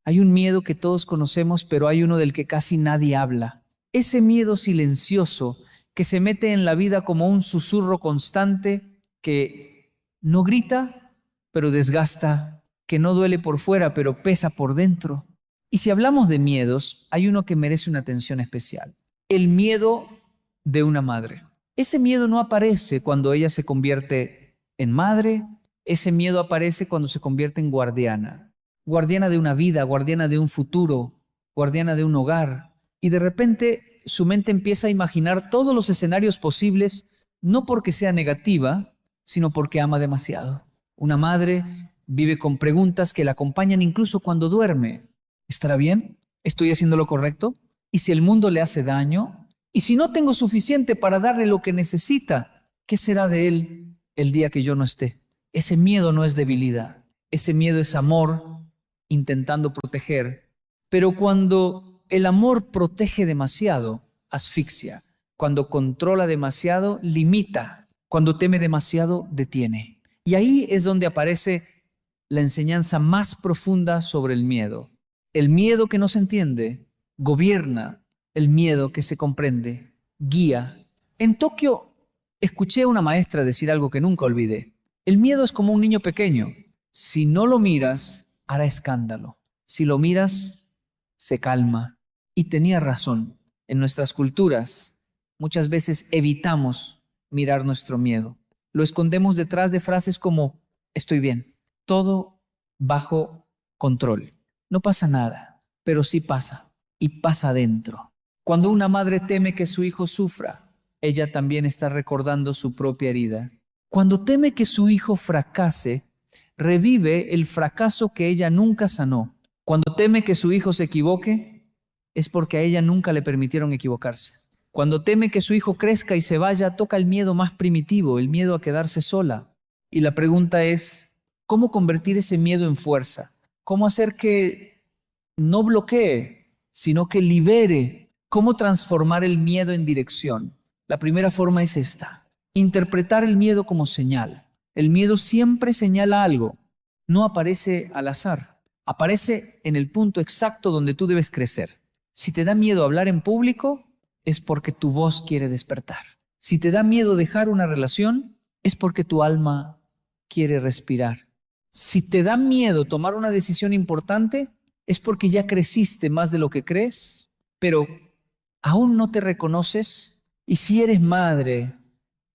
Hay un miedo que todos conocemos, pero hay uno del que casi nadie habla. Ese miedo silencioso que se mete en la vida como un susurro constante que no grita, pero desgasta, que no duele por fuera, pero pesa por dentro. Y si hablamos de miedos, hay uno que merece una atención especial. El miedo de una madre. Ese miedo no aparece cuando ella se convierte en madre, ese miedo aparece cuando se convierte en guardiana. Guardiana de una vida, guardiana de un futuro, guardiana de un hogar. Y de repente su mente empieza a imaginar todos los escenarios posibles, no porque sea negativa, sino porque ama demasiado. Una madre vive con preguntas que la acompañan incluso cuando duerme. ¿Estará bien? ¿Estoy haciendo lo correcto? ¿Y si el mundo le hace daño? ¿Y si no tengo suficiente para darle lo que necesita? ¿Qué será de él el día que yo no esté? Ese miedo no es debilidad. Ese miedo es amor intentando proteger. Pero cuando el amor protege demasiado, asfixia. Cuando controla demasiado, limita. Cuando teme demasiado, detiene. Y ahí es donde aparece la enseñanza más profunda sobre el miedo. El miedo que no se entiende gobierna, el miedo que se comprende guía. En Tokio escuché a una maestra decir algo que nunca olvidé. El miedo es como un niño pequeño. Si no lo miras, hará escándalo. Si lo miras, se calma. Y tenía razón. En nuestras culturas, muchas veces evitamos mirar nuestro miedo. Lo escondemos detrás de frases como, estoy bien, todo bajo control. No pasa nada, pero sí pasa, y pasa dentro. Cuando una madre teme que su hijo sufra, ella también está recordando su propia herida. Cuando teme que su hijo fracase, revive el fracaso que ella nunca sanó. Cuando teme que su hijo se equivoque, es porque a ella nunca le permitieron equivocarse. Cuando teme que su hijo crezca y se vaya, toca el miedo más primitivo, el miedo a quedarse sola. Y la pregunta es, ¿cómo convertir ese miedo en fuerza? ¿Cómo hacer que no bloquee, sino que libere? ¿Cómo transformar el miedo en dirección? La primera forma es esta: interpretar el miedo como señal. El miedo siempre señala algo, no aparece al azar, aparece en el punto exacto donde tú debes crecer. Si te da miedo hablar en público, es porque tu voz quiere despertar. Si te da miedo dejar una relación, es porque tu alma quiere respirar. Si te da miedo tomar una decisión importante, es porque ya creciste más de lo que crees, pero aún no te reconoces. Y si eres madre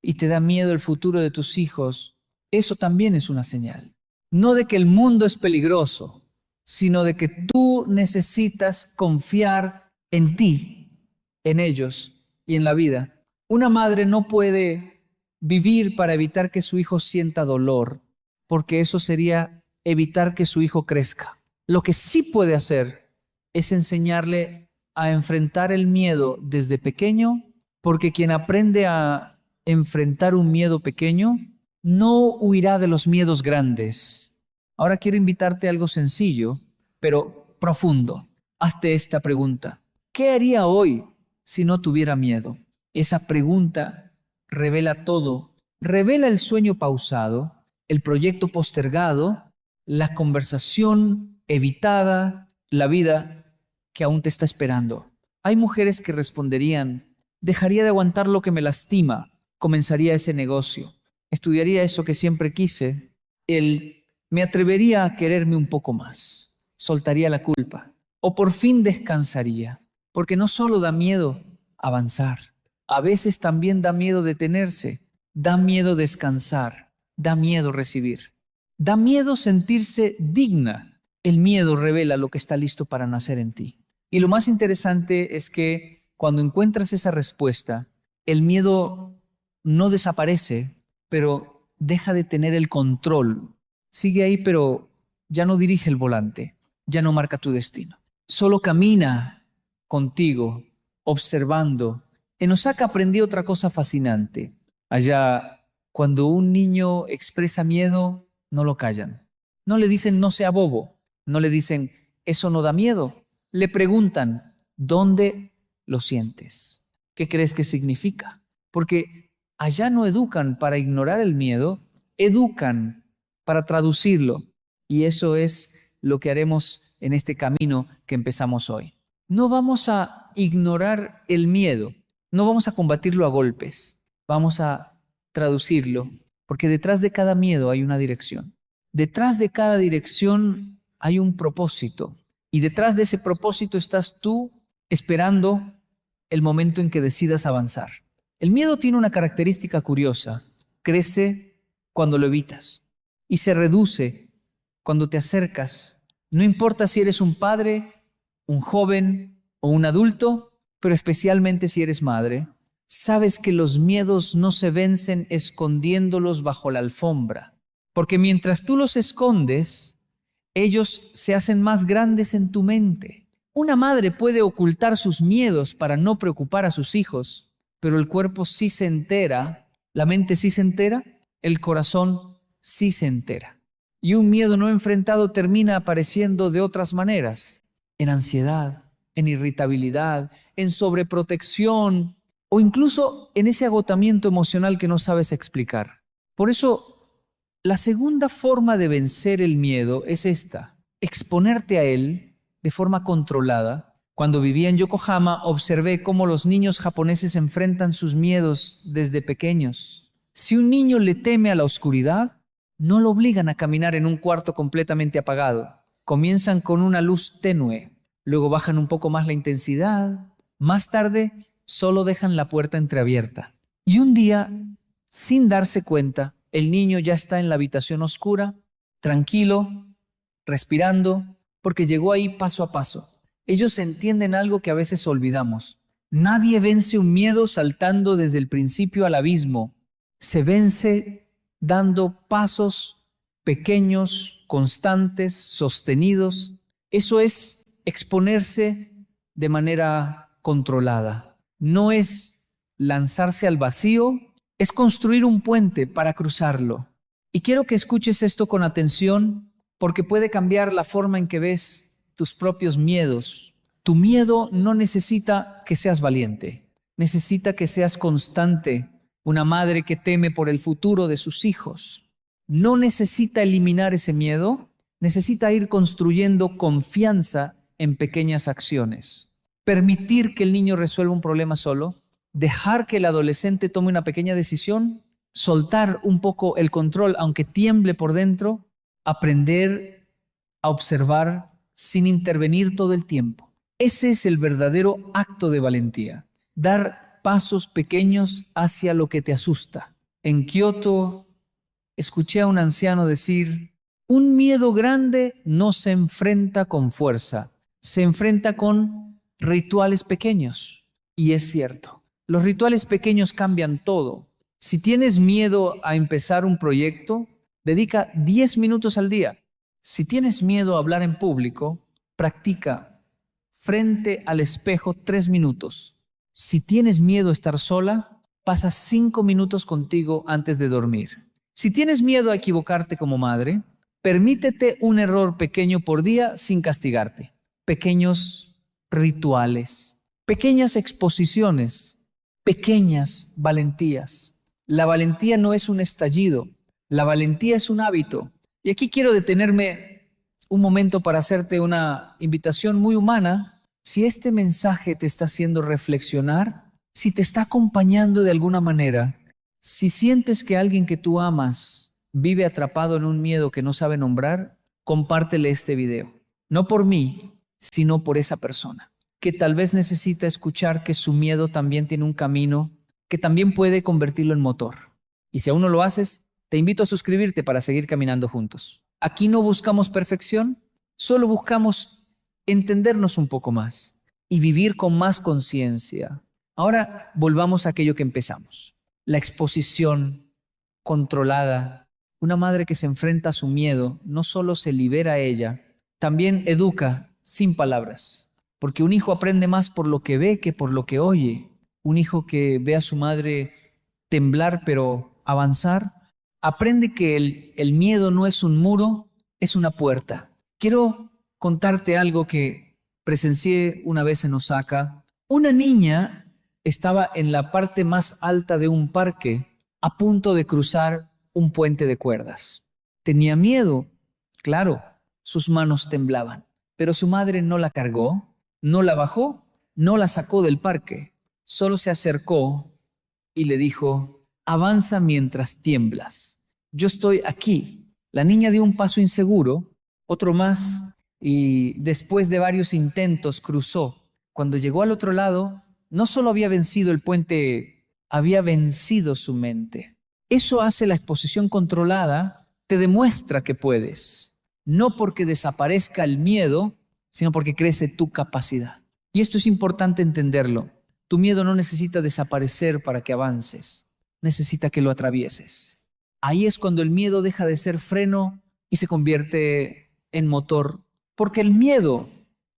y te da miedo el futuro de tus hijos, eso también es una señal. No de que el mundo es peligroso, sino de que tú necesitas confiar en ti, en ellos y en la vida. Una madre no puede vivir para evitar que su hijo sienta dolor, porque eso sería evitar que su hijo crezca. Lo que sí puede hacer es enseñarle a enfrentar el miedo desde pequeño, porque quien aprende a enfrentar un miedo pequeño no huirá de los miedos grandes. Ahora quiero invitarte a algo sencillo, pero profundo. Hazte esta pregunta: ¿qué haría hoy si no tuviera miedo? Esa pregunta revela todo. Revela el sueño pausado, el proyecto postergado, la conversación evitada, la vida que aún te está esperando. Hay mujeres que responderían: dejaría de aguantar lo que me lastima, comenzaría ese negocio, estudiaría eso que siempre quise, me atrevería a quererme un poco más, soltaría la culpa, o por fin descansaría, porque no solo da miedo avanzar, a veces también da miedo detenerse, da miedo descansar, da miedo recibir, da miedo sentirse digna. El miedo revela lo que está listo para nacer en ti. Y lo más interesante es que cuando encuentras esa respuesta, el miedo no desaparece, pero deja de tener el control. Sigue ahí, pero ya no dirige el volante, ya no marca tu destino. Solo camina contigo, observando. En Osaka aprendí otra cosa fascinante. Allá, cuando un niño expresa miedo, no lo callan. No le dicen no sea bobo, no le dicen eso no da miedo. Le preguntan, ¿dónde lo sientes? ¿Qué crees que significa? Porque allá no educan para ignorar el miedo, educan para traducirlo. Y eso es lo que haremos en este camino que empezamos hoy. No vamos a ignorar el miedo, no vamos a combatirlo a golpes, vamos a traducirlo, porque detrás de cada miedo hay una dirección. Detrás de cada dirección hay un propósito, y detrás de ese propósito estás tú esperando el momento en que decidas avanzar. El miedo tiene una característica curiosa: crece cuando lo evitas y se reduce cuando te acercas. No importa si eres un padre, un joven o un adulto, pero especialmente si eres madre, sabes que los miedos no se vencen escondiéndolos bajo la alfombra, porque mientras tú los escondes, ellos se hacen más grandes en tu mente. Una madre puede ocultar sus miedos para no preocupar a sus hijos, pero el cuerpo sí se entera, la mente sí se entera, el corazón sí se entera. Y un miedo no enfrentado termina apareciendo de otras maneras: en ansiedad, en irritabilidad, en sobreprotección o incluso en ese agotamiento emocional que no sabes explicar. Por eso, la segunda forma de vencer el miedo es esta: exponerte a él de forma controlada. Cuando vivía en Yokohama, observé cómo los niños japoneses enfrentan sus miedos desde pequeños. Si un niño le teme a la oscuridad, no lo obligan a caminar en un cuarto completamente apagado. Comienzan con una luz tenue, luego bajan un poco más la intensidad, más tarde solo dejan la puerta entreabierta. Y un día, sin darse cuenta, el niño ya está en la habitación oscura, tranquilo, respirando, porque llegó ahí paso a paso. Ellos entienden algo que a veces olvidamos: nadie vence un miedo saltando desde el principio al abismo. Se vence dando pasos pequeños, constantes, sostenidos. Eso es exponerse de manera controlada. No es lanzarse al vacío, es construir un puente para cruzarlo. Y quiero que escuches esto con atención, porque puede cambiar la forma en que ves tus propios miedos. Tu miedo no necesita que seas valiente, necesita que seas constante. Una madre que teme por el futuro de sus hijos no necesita eliminar ese miedo, necesita ir construyendo confianza en pequeñas acciones. Permitir que el niño resuelva un problema solo, dejar que el adolescente tome una pequeña decisión, soltar un poco el control aunque tiemble por dentro, aprender a observar sin intervenir todo el tiempo. Ese es el verdadero acto de valentía: dar pasos pequeños hacia lo que te asusta. En Kioto escuché a un anciano decir: un miedo grande no se enfrenta con fuerza, se enfrenta con rituales pequeños. Y es cierto, los rituales pequeños cambian todo. Si tienes miedo a empezar un proyecto, dedica 10 minutos al día. Si tienes miedo a hablar en público, practica frente al espejo 3 minutos. Si tienes miedo a estar sola, pasa 5 minutos contigo antes de dormir. Si tienes miedo a equivocarte como madre, permítete un error pequeño por día sin castigarte. Pequeños rituales, pequeñas exposiciones, pequeñas valentías. La valentía no es un estallido, la valentía es un hábito. Y aquí quiero detenerme un momento para hacerte una invitación muy humana. Si este mensaje te está haciendo reflexionar, si te está acompañando de alguna manera, si sientes que alguien que tú amas vive atrapado en un miedo que no sabe nombrar, compártele este video. No por mí, sino por esa persona, que tal vez necesita escuchar que su miedo también tiene un camino, que también puede convertirlo en motor. Y si aún no lo haces, te invito a suscribirte para seguir caminando juntos. Aquí no buscamos perfección, solo buscamos entendernos un poco más y vivir con más conciencia. Ahora volvamos a aquello que empezamos. La exposición controlada. Una madre que se enfrenta a su miedo no solo se libera a ella, también educa sin palabras. Porque un hijo aprende más por lo que ve que por lo que oye. Un hijo que ve a su madre temblar pero avanzar, aprende que el miedo no es un muro, es una puerta. Quiero contarte algo que presencié una vez en Osaka. Una niña estaba en la parte más alta de un parque, a punto de cruzar un puente de cuerdas. Tenía miedo, claro, sus manos temblaban, Pero su madre no la cargó, no la bajó, no la sacó del parque. Solo se acercó y le dijo: avanza mientras tiemblas. Yo estoy aquí. La niña dio un paso inseguro, otro más, y después de varios intentos cruzó. Cuando llegó al otro lado, no solo había vencido el puente, había vencido su mente. Eso hace la exposición controlada, te demuestra que puedes. No porque desaparezca el miedo, sino porque crece tu capacidad. Y esto es importante entenderlo. Tu miedo no necesita desaparecer para que avances, necesita que lo atravieses. Ahí es cuando el miedo deja de ser freno y se convierte en motor, porque el miedo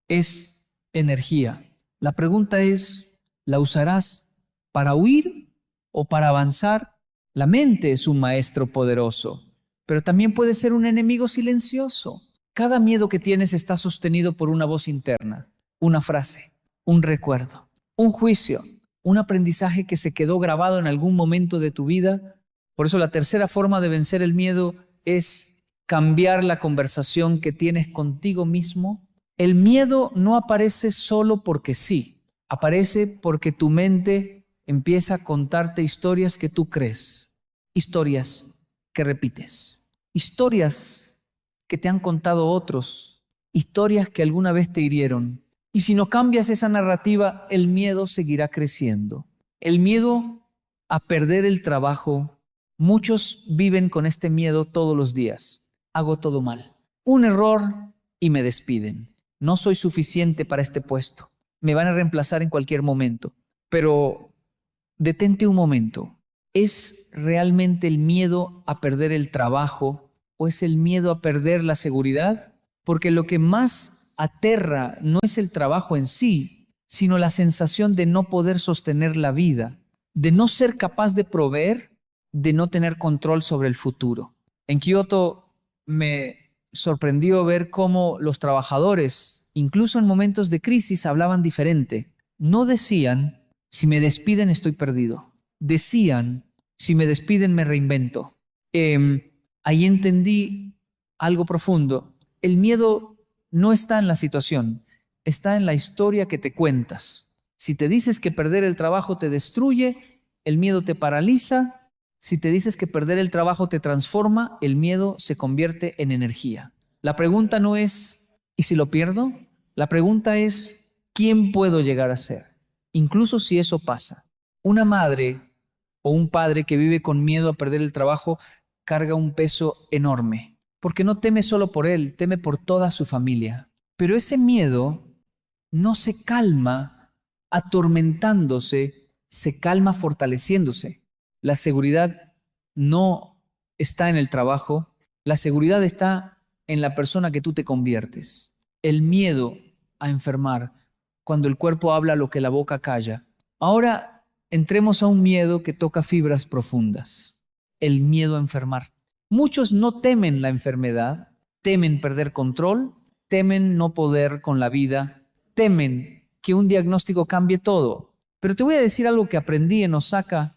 es energía. La pregunta es, ¿la usarás para huir o para avanzar? La mente es un maestro poderoso, pero también puede ser un enemigo silencioso. Cada miedo que tienes está sostenido por una voz interna, una frase, un recuerdo, un juicio, un aprendizaje que se quedó grabado en algún momento de tu vida. Por eso la tercera forma de vencer el miedo es cambiar la conversación que tienes contigo mismo. El miedo no aparece solo porque sí, aparece porque tu mente empieza a contarte historias que tú crees, historias que repites, historias que te han contado otros, historias que alguna vez te hirieron. Y si no cambias esa narrativa, el miedo seguirá creciendo. El miedo a perder el trabajo, muchos viven con este miedo todos los días. Hago todo mal. Un error y me despiden. No soy suficiente para este puesto. Me van a reemplazar en cualquier momento. Pero detente un momento. ¿Es realmente el miedo a perder el trabajo o es el miedo a perder la seguridad? Porque lo que más aterra no es el trabajo en sí, sino la sensación de no poder sostener la vida, de no ser capaz de proveer, de no tener control sobre el futuro. En Kioto me sorprendió ver cómo los trabajadores, incluso en momentos de crisis, hablaban diferente. No decían, si me despiden estoy perdido. Decían, si me despiden me reinvento. Ahí entendí algo profundo. El miedo no está en la situación, está en la historia que te cuentas. Si te dices que perder el trabajo te destruye, el miedo te paraliza. Si te dices que perder el trabajo te transforma, el miedo se convierte en energía. La pregunta no es, ¿y si lo pierdo? La pregunta es, ¿quién puedo llegar a ser? Incluso si eso pasa. Una madre o un padre que vive con miedo a perder el trabajo carga un peso enorme, porque no teme solo por él, teme por toda su familia. Pero ese miedo no se calma atormentándose, se calma fortaleciéndose. La seguridad no está en el trabajo, la seguridad está en la persona que tú te conviertes. El miedo a enfermar, cuando el cuerpo habla lo que la boca calla. Ahora entremos a un miedo que toca fibras profundas, el miedo a enfermar. Muchos no temen la enfermedad, temen perder control, temen no poder con la vida, temen que un diagnóstico cambie todo. Pero te voy a decir algo que aprendí en Osaka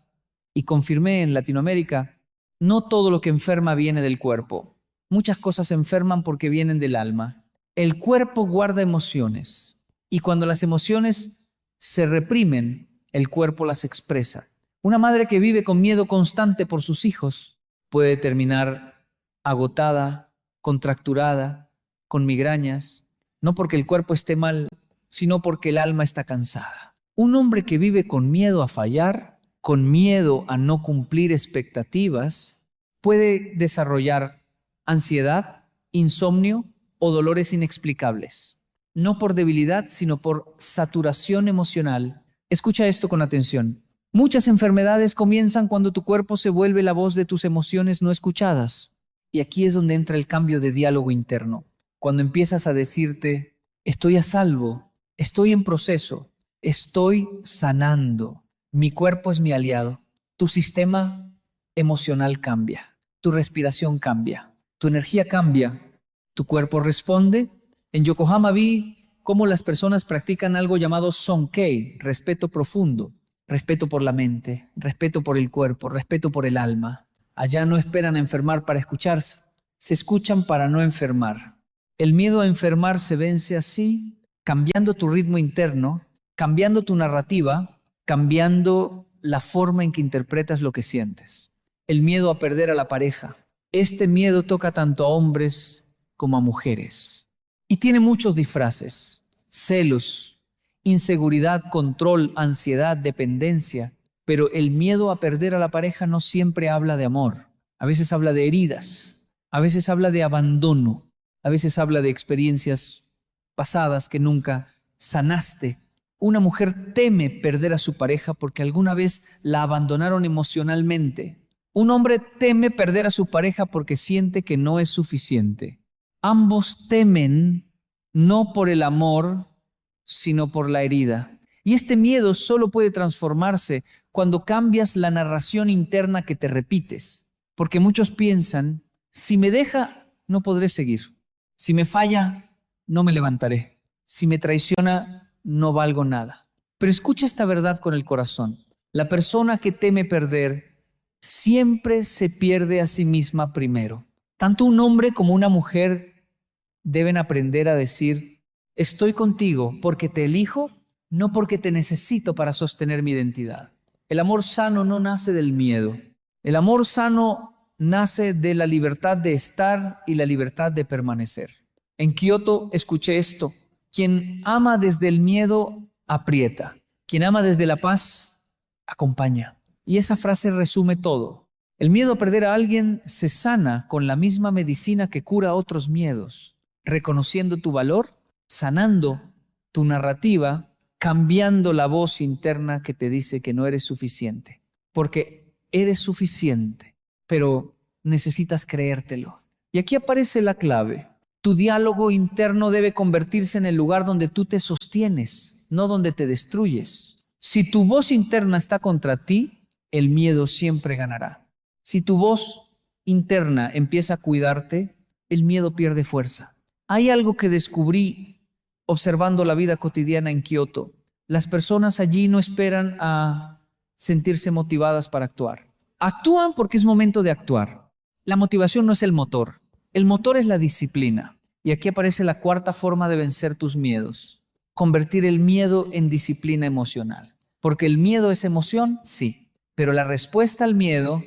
y confirmé en Latinoamérica. No todo lo que enferma viene del cuerpo. Muchas cosas enferman porque vienen del alma. El cuerpo guarda emociones y cuando las emociones se reprimen, el cuerpo las expresa. Una madre que vive con miedo constante por sus hijos puede terminar agotada, contracturada, con migrañas, no porque el cuerpo esté mal, sino porque el alma está cansada. Un hombre que vive con miedo a fallar, con miedo a no cumplir expectativas, puede desarrollar ansiedad, insomnio o dolores inexplicables. No por debilidad, sino por saturación emocional. Escucha esto con atención. Muchas enfermedades comienzan cuando tu cuerpo se vuelve la voz de tus emociones no escuchadas. Y aquí es donde entra el cambio de diálogo interno. Cuando empiezas a decirte, estoy a salvo, estoy en proceso, estoy sanando, mi cuerpo es mi aliado. Tu sistema emocional cambia, tu respiración cambia, tu energía cambia, tu cuerpo responde. En Yokohama vi cómo las personas practican algo llamado Sonkei, respeto profundo, respeto por la mente, respeto por el cuerpo, respeto por el alma. Allá no esperan a enfermar para escucharse, se escuchan para no enfermar. El miedo a enfermar se vence así, cambiando tu ritmo interno, cambiando tu narrativa, cambiando la forma en que interpretas lo que sientes. El miedo a perder a la pareja. Este miedo toca tanto a hombres como a mujeres. Y tiene muchos disfraces: celos, inseguridad, control, ansiedad, dependencia. Pero el miedo a perder a la pareja no siempre habla de amor. A veces habla de heridas, a veces habla de abandono, a veces habla de experiencias pasadas que nunca sanaste. Una mujer teme perder a su pareja porque alguna vez la abandonaron emocionalmente. Un hombre teme perder a su pareja porque siente que no es suficiente. Ambos temen no por el amor, sino por la herida. Y este miedo solo puede transformarse cuando cambias la narración interna que te repites. Porque muchos piensan: si me deja, no podré seguir. Si me falla, no me levantaré. Si me traiciona, no valgo nada. Pero escucha esta verdad con el corazón. La persona que teme perder siempre se pierde a sí misma primero. Tanto un hombre como una mujer deben aprender a decir: estoy contigo porque te elijo, no porque te necesito para sostener mi identidad. El amor sano no nace del miedo. El amor sano nace de la libertad de estar y la libertad de permanecer. En Kioto escuché esto: quien ama desde el miedo aprieta, quien ama desde la paz acompaña. Y esa frase resume todo. El miedo a perder a alguien se sana con la misma medicina que cura otros miedos, reconociendo tu valor, sanando tu narrativa, cambiando la voz interna que te dice que no eres suficiente. Porque eres suficiente, pero necesitas creértelo. Y aquí aparece la clave. Tu diálogo interno debe convertirse en el lugar donde tú te sostienes, no donde te destruyes. Si tu voz interna está contra ti, el miedo siempre ganará. Si tu voz interna empieza a cuidarte, el miedo pierde fuerza. Hay algo que descubrí observando la vida cotidiana en Kioto. Las personas allí no esperan a sentirse motivadas para actuar. Actúan porque es momento de actuar. La motivación no es el motor es la disciplina. Y aquí aparece la cuarta forma de vencer tus miedos: convertir el miedo en disciplina emocional. Porque el miedo es emoción, sí, pero la respuesta al miedo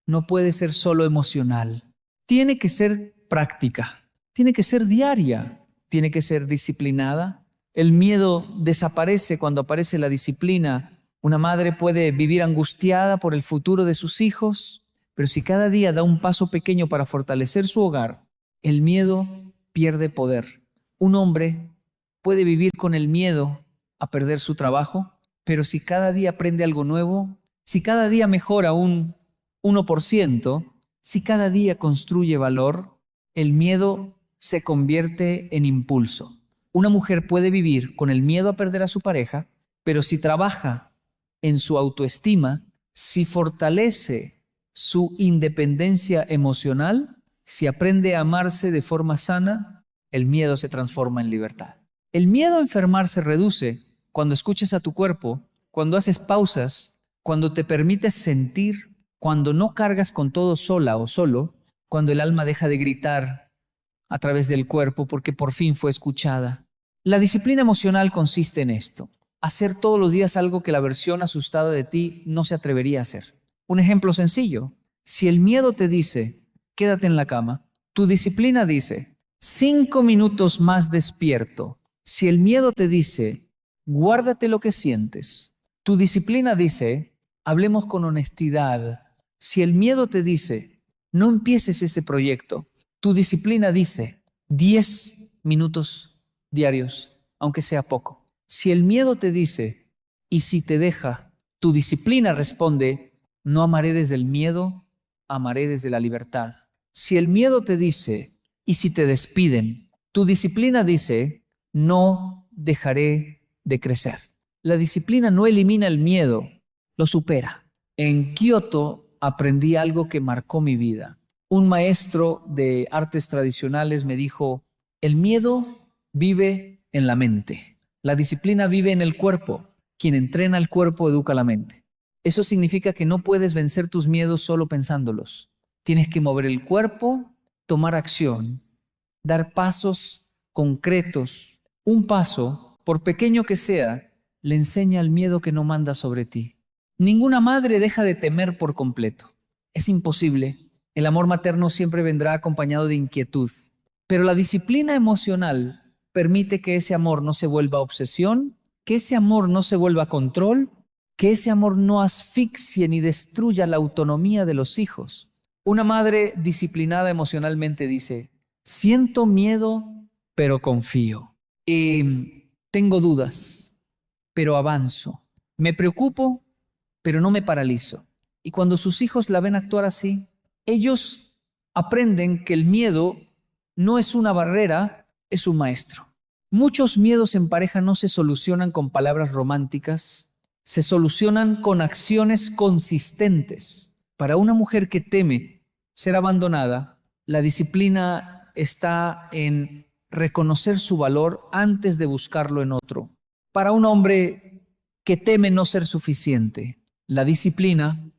no puede ser solo emocional. Tiene que ser práctica, tiene que ser diaria, tiene que ser disciplinada. El miedo desaparece cuando aparece la disciplina. Una madre puede vivir angustiada por el futuro de sus hijos, pero si cada día da un paso pequeño para fortalecer su hogar, el miedo pierde poder. Un hombre puede vivir con el miedo a perder su trabajo, pero si cada día aprende algo nuevo, si cada día mejora un 1%, si cada día construye valor, el miedo se convierte en impulso. Una mujer puede vivir con el miedo a perder a su pareja, pero si trabaja en su autoestima, si fortalece su independencia emocional, si aprende a amarse de forma sana, el miedo se transforma en libertad. El miedo a enfermar se reduce cuando escuchas a tu cuerpo, cuando haces pausas, cuando te permites sentir, cuando no cargas con todo sola o solo, cuando el alma deja de gritar a través del cuerpo porque por fin fue escuchada. La disciplina emocional consiste en esto: hacer todos los días algo que la versión asustada de ti no se atrevería a hacer. Un ejemplo sencillo: si el miedo te dice, quédate en la cama, tu disciplina dice, 5 minutos más despierto. Si el miedo te dice, guárdate lo que sientes, tu disciplina dice, hablemos con honestidad. Si el miedo te dice, no empieces ese proyecto, tu disciplina dice, 10 minutos diarios, aunque sea poco. Si el miedo te dice, y si te deja, tu disciplina responde, no amaré desde el miedo, amaré desde la libertad. Si el miedo te dice, y si te despiden, tu disciplina dice, no dejaré de crecer. La disciplina no elimina el miedo, lo supera. En Kioto aprendí algo que marcó mi vida. Un maestro de artes tradicionales me dijo, el miedo vive en la mente. La disciplina vive en el cuerpo. Quien entrena el cuerpo educa la mente. Eso significa que no puedes vencer tus miedos solo pensándolos. Tienes que mover el cuerpo, tomar acción, dar pasos concretos. Un paso, por pequeño que sea, le enseña el miedo que no manda sobre ti. Ninguna madre deja de temer por completo. Es imposible. El amor materno siempre vendrá acompañado de inquietud. Pero la disciplina emocional permite que ese amor no se vuelva obsesión, que ese amor no se vuelva control, que ese amor no asfixie ni destruya la autonomía de los hijos. Una madre disciplinada emocionalmente dice: siento miedo, pero confío. Tengo dudas, pero avanzo. Me preocupo, pero no me paralizo. Y cuando sus hijos la ven actuar así, ellos aprenden que el miedo no es una barrera, es un maestro. Muchos miedos en pareja no se solucionan con palabras románticas, se solucionan con acciones consistentes. Para una mujer que teme ser abandonada, la disciplina está en reconocer su valor antes de buscarlo en otro. Para un hombre que teme no ser suficiente, la disciplina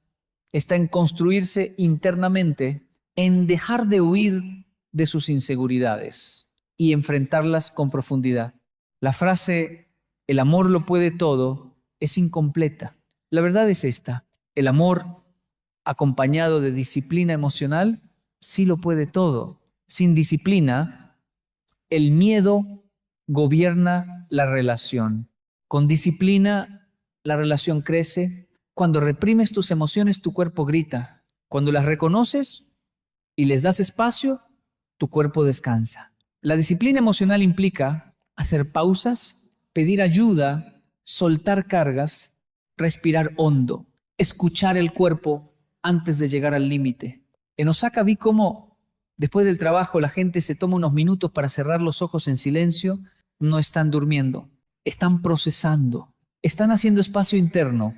está en construirse internamente, en dejar de huir de sus inseguridades y enfrentarlas con profundidad. La frase "el amor lo puede todo" es incompleta. La verdad es esta: el amor acompañado de disciplina emocional sí lo puede todo. Sin disciplina, el miedo gobierna la relación. Con disciplina, la relación crece. Cuando reprimes tus emociones, tu cuerpo grita. Cuando las reconoces y les das espacio, tu cuerpo descansa. La disciplina emocional implica hacer pausas, pedir ayuda, soltar cargas, respirar hondo, escuchar el cuerpo antes de llegar al límite. En Osaka vi cómo después del trabajo la gente se toma unos minutos para cerrar los ojos en silencio. No están durmiendo, están procesando, están haciendo espacio interno,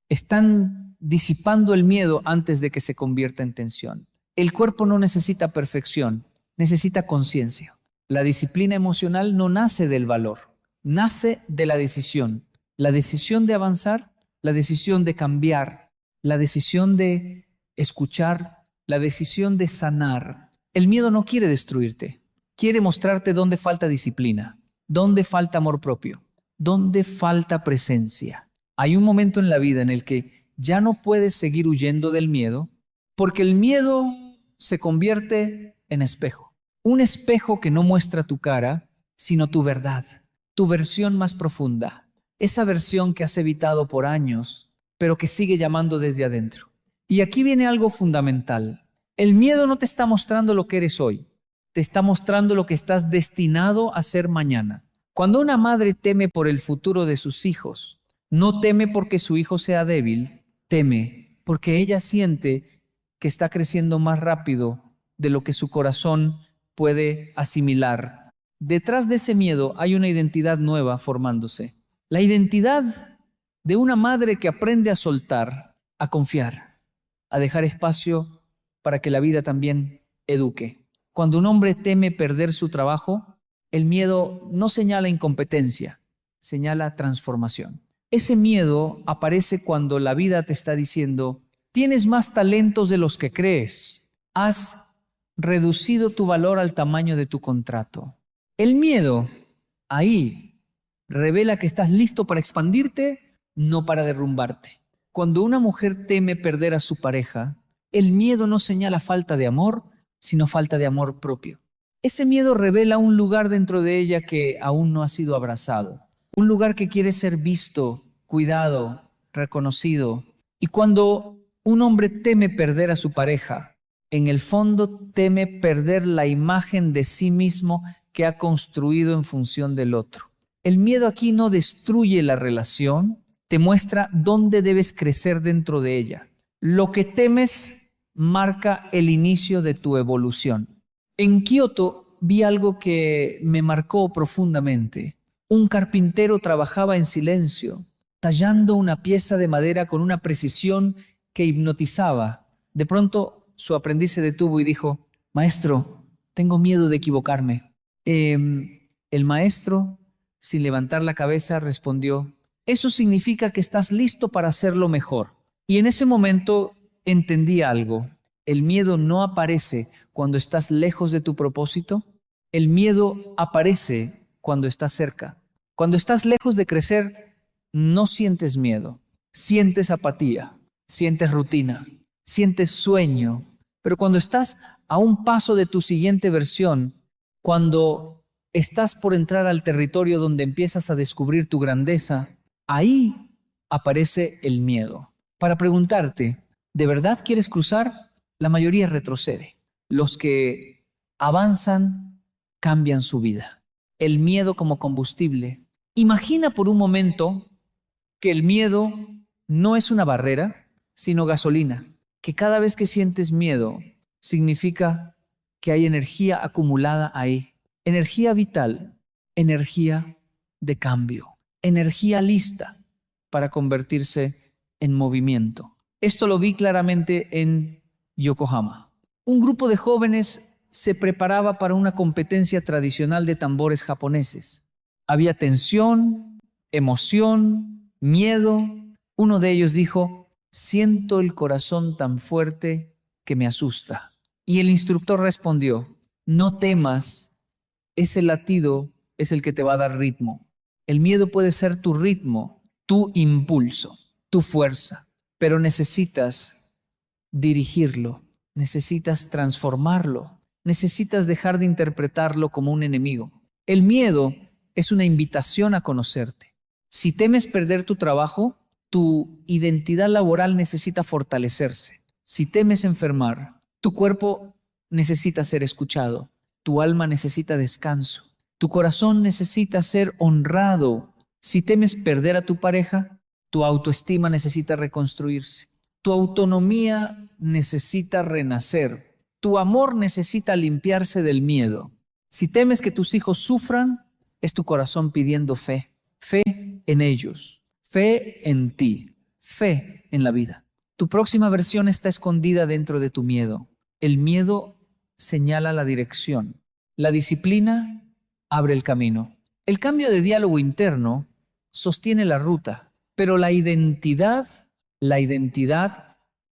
están disipando el miedo antes de que se convierta en tensión. El cuerpo no necesita perfección, necesita conciencia. La disciplina emocional no nace del valor, nace de la decisión de avanzar, la decisión de cambiar, la decisión de escuchar, la decisión de sanar. El miedo no quiere destruirte, quiere mostrarte dónde falta disciplina, dónde falta amor propio, dónde falta presencia. Hay un momento en la vida en el que ya no puedes seguir huyendo del miedo, porque el miedo se convierte en espejo. Un espejo que no muestra tu cara, sino tu verdad, tu versión más profunda, esa versión que has evitado por años, pero que sigue llamando desde adentro. Y aquí viene algo fundamental. El miedo no te está mostrando lo que eres hoy, te está mostrando lo que estás destinado a ser mañana. Cuando una madre teme por el futuro de sus hijos, no teme porque su hijo sea débil, teme porque ella siente que está creciendo más rápido de lo que su corazón puede asimilar. Detrás de ese miedo hay una identidad nueva formándose. La identidad de una madre que aprende a soltar, a confiar, a dejar espacio para que la vida también eduque. Cuando un hombre teme perder su trabajo, el miedo no señala incompetencia, señala transformación. Ese miedo aparece cuando la vida te está diciendo: tienes más talentos de los que crees. Has reducido tu valor al tamaño de tu contrato. El miedo ahí revela que estás listo para expandirte, no para derrumbarte. Cuando una mujer teme perder a su pareja, el miedo no señala falta de amor, sino falta de amor propio. Ese miedo revela un lugar dentro de ella que aún no ha sido abrazado, un lugar que quiere ser visto, cuidado, reconocido. Y cuando un hombre teme perder a su pareja, en el fondo teme perder la imagen de sí mismo que ha construido en función del otro. El miedo aquí no destruye la relación, te muestra dónde debes crecer dentro de ella. Lo que temes marca el inicio de tu evolución. En Kioto vi algo que me marcó profundamente. Un carpintero trabajaba en silencio, tallando una pieza de madera con una precisión que hipnotizaba. De pronto su aprendiz se detuvo y dijo: «Maestro, tengo miedo de equivocarme». El maestro, sin levantar la cabeza, respondió: «Eso significa que estás listo para hacerlo mejor». Y en ese momento entendí algo. El miedo no aparece cuando estás lejos de tu propósito, El miedo aparece cuando estás cerca. Cuando estás lejos de crecer, no sientes miedo, sientes apatía, sientes rutina, sientes sueño. Pero cuando estás a un paso de tu siguiente versión, cuando estás por entrar al territorio donde empiezas a descubrir tu grandeza, ahí aparece el miedo. Para preguntarte, ¿de verdad quieres cruzar? La mayoría retrocede. Los que avanzan cambian su vida. El miedo como combustible. Imagina por un momento que el miedo no es una barrera, sino gasolina. Que cada vez que sientes miedo, significa que hay energía acumulada ahí. Energía vital, energía de cambio, energía lista para convertirse en movimiento. Esto lo vi claramente en Yokohama. Un grupo de jóvenes se preparaba para una competencia tradicional de tambores japoneses. Había tensión, emoción, miedo. Uno de ellos dijo: siento el corazón tan fuerte que me asusta. Y el instructor respondió: no temas, ese latido es el que te va a dar ritmo. El miedo puede ser tu ritmo, tu impulso, tu fuerza, pero necesitas dirigirlo, necesitas transformarlo, necesitas dejar de interpretarlo como un enemigo. El miedo es una invitación a conocerte. Si temes perder tu trabajo, tu identidad laboral necesita fortalecerse. Si temes enfermar, tu cuerpo necesita ser escuchado, tu alma necesita descanso, tu corazón necesita ser honrado. Si temes perder a tu pareja, tu autoestima necesita reconstruirse, tu autonomía necesita renacer, tu amor necesita limpiarse del miedo. Si temes que tus hijos sufran, es tu corazón pidiendo fe, fe en ellos, fe en ti, fe en la vida. Tu próxima versión está escondida dentro de tu miedo. El miedo señala la dirección. La disciplina abre el camino. El cambio de diálogo interno sostiene la ruta, pero la identidad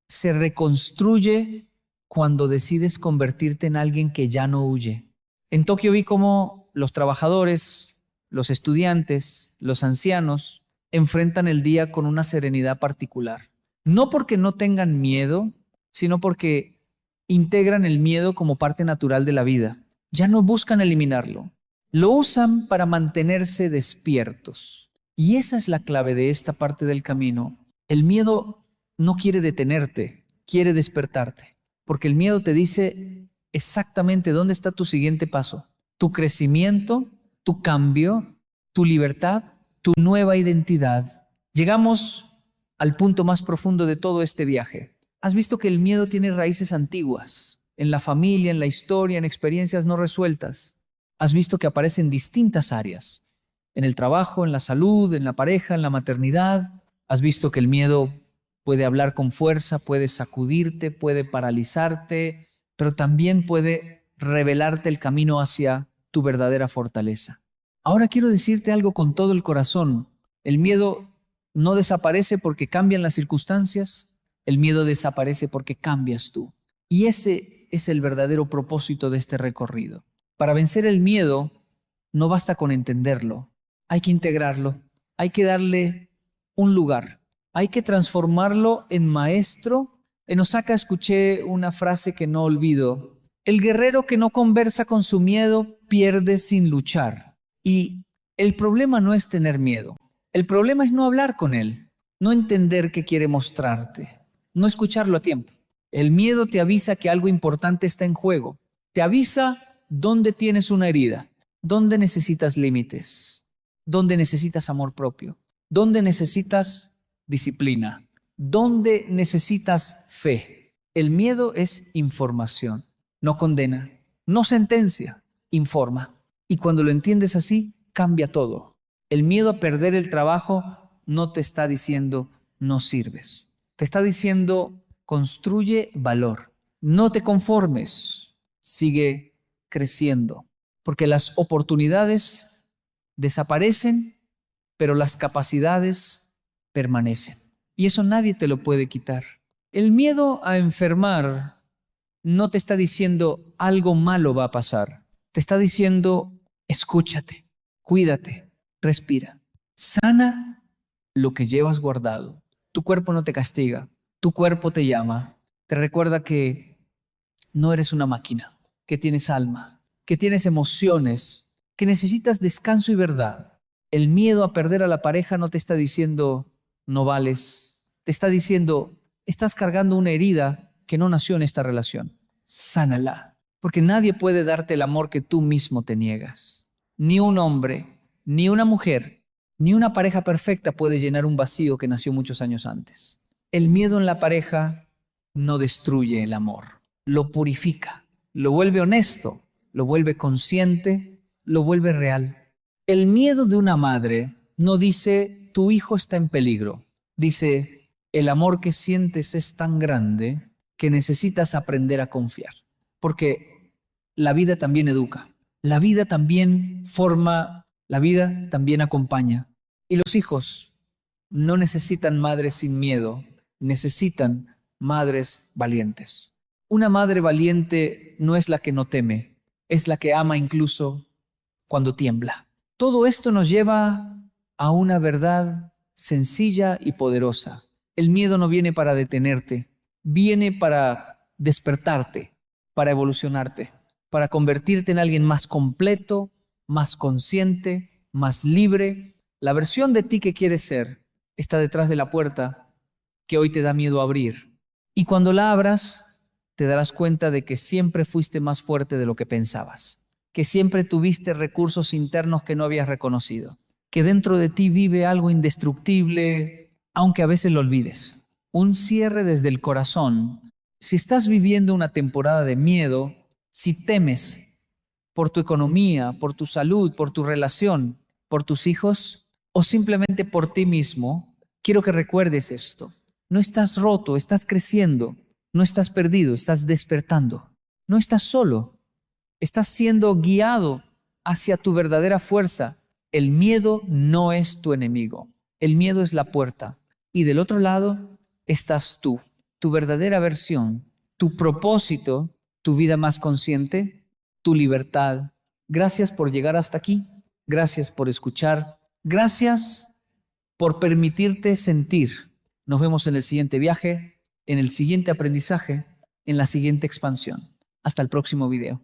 se reconstruye cuando decides convertirte en alguien que ya no huye. En Tokio vi cómo los trabajadores, los estudiantes, los ancianos enfrentan el día con una serenidad particular. No porque no tengan miedo, sino porque integran el miedo como parte natural de la vida. Ya no buscan eliminarlo. Lo usan para mantenerse despiertos. Y esa es la clave de esta parte del camino. El miedo no quiere detenerte, quiere despertarte. Porque el miedo te dice exactamente dónde está tu siguiente paso. Tu crecimiento, tu cambio, tu libertad, tu nueva identidad. Llegamos al punto más profundo de todo este viaje. ¿Has visto que el miedo tiene raíces antiguas? En la familia, en la historia, en experiencias no resueltas. Has visto que aparece en distintas áreas. En el trabajo, en la salud, en la pareja, en la maternidad. Has visto que el miedo puede hablar con fuerza, puede sacudirte, puede paralizarte, pero también puede revelarte el camino hacia tu verdadera fortaleza. Ahora quiero decirte algo con todo el corazón. El miedo no desaparece porque cambian las circunstancias. El miedo desaparece porque cambias tú. Y ese es el verdadero propósito de este recorrido. Para vencer el miedo, no basta con entenderlo. Hay que integrarlo. Hay que darle un lugar. Hay que transformarlo en maestro. En Osaka escuché una frase que no olvido. El guerrero que no conversa con su miedo pierde sin luchar. Y el problema no es tener miedo. El problema es no hablar con él, no entender qué quiere mostrarte, no escucharlo a tiempo. El miedo te avisa que algo importante está en juego. Te avisa dónde tienes una herida, dónde necesitas límites, dónde necesitas amor propio, dónde necesitas disciplina, dónde necesitas fe. El miedo es información, no condena, no sentencia, informa. Y cuando lo entiendes así, cambia todo. El miedo a perder el trabajo no te está diciendo no sirves. Te está diciendo construye valor. No te conformes. Sigue creciendo. Porque las oportunidades desaparecen, pero las capacidades permanecen. Y eso nadie te lo puede quitar. El miedo a enfermar no te está diciendo algo malo va a pasar. Te está diciendo, escúchate, cuídate, respira. Sana lo que llevas guardado. Tu cuerpo no te castiga, tu cuerpo te llama. Te recuerda que no eres una máquina, que tienes alma, que tienes emociones, que necesitas descanso y verdad. El miedo a perder a la pareja no te está diciendo, no vales. Te está diciendo, estás cargando una herida que no nació en esta relación. Sánala, porque nadie puede darte el amor que tú mismo te niegas. Ni un hombre, ni una mujer, ni una pareja perfecta puede llenar un vacío que nació muchos años antes. El miedo en la pareja no destruye el amor, lo purifica, lo vuelve honesto, lo vuelve consciente, lo vuelve real. El miedo de una madre no dice, tu hijo está en peligro. Dice, el amor que sientes es tan grande que necesitas aprender a confiar. Porque la vida también educa, la vida también forma, la vida también acompaña. Y los hijos no necesitan madres sin miedo, necesitan madres valientes. Una madre valiente no es la que no teme, es la que ama incluso cuando tiembla. Todo esto nos lleva a una verdad sencilla y poderosa. El miedo no viene para detenerte, viene para despertarte, para evolucionarte, para convertirte en alguien más completo, más consciente, más libre. La versión de ti que quieres ser está detrás de la puerta que hoy te da miedo abrir. Y cuando la abras, te darás cuenta de que siempre fuiste más fuerte de lo que pensabas, que siempre tuviste recursos internos que no habías reconocido, que dentro de ti vive algo indestructible, aunque a veces lo olvides. Un cierre desde el corazón. Si estás viviendo una temporada de miedo, si temes por tu economía, por tu salud, por tu relación, por tus hijos, o simplemente por ti mismo, quiero que recuerdes esto. No estás roto, estás creciendo. No estás perdido, estás despertando. No estás solo. Estás siendo guiado hacia tu verdadera fuerza. El miedo no es tu enemigo. El miedo es la puerta. Y del otro lado estás tú, tu verdadera versión, tu propósito, tu vida más consciente, tu libertad. Gracias por llegar hasta aquí. Gracias por escuchar. Gracias por permitirte sentir. Nos vemos en el siguiente viaje, en el siguiente aprendizaje, en la siguiente expansión. Hasta el próximo video.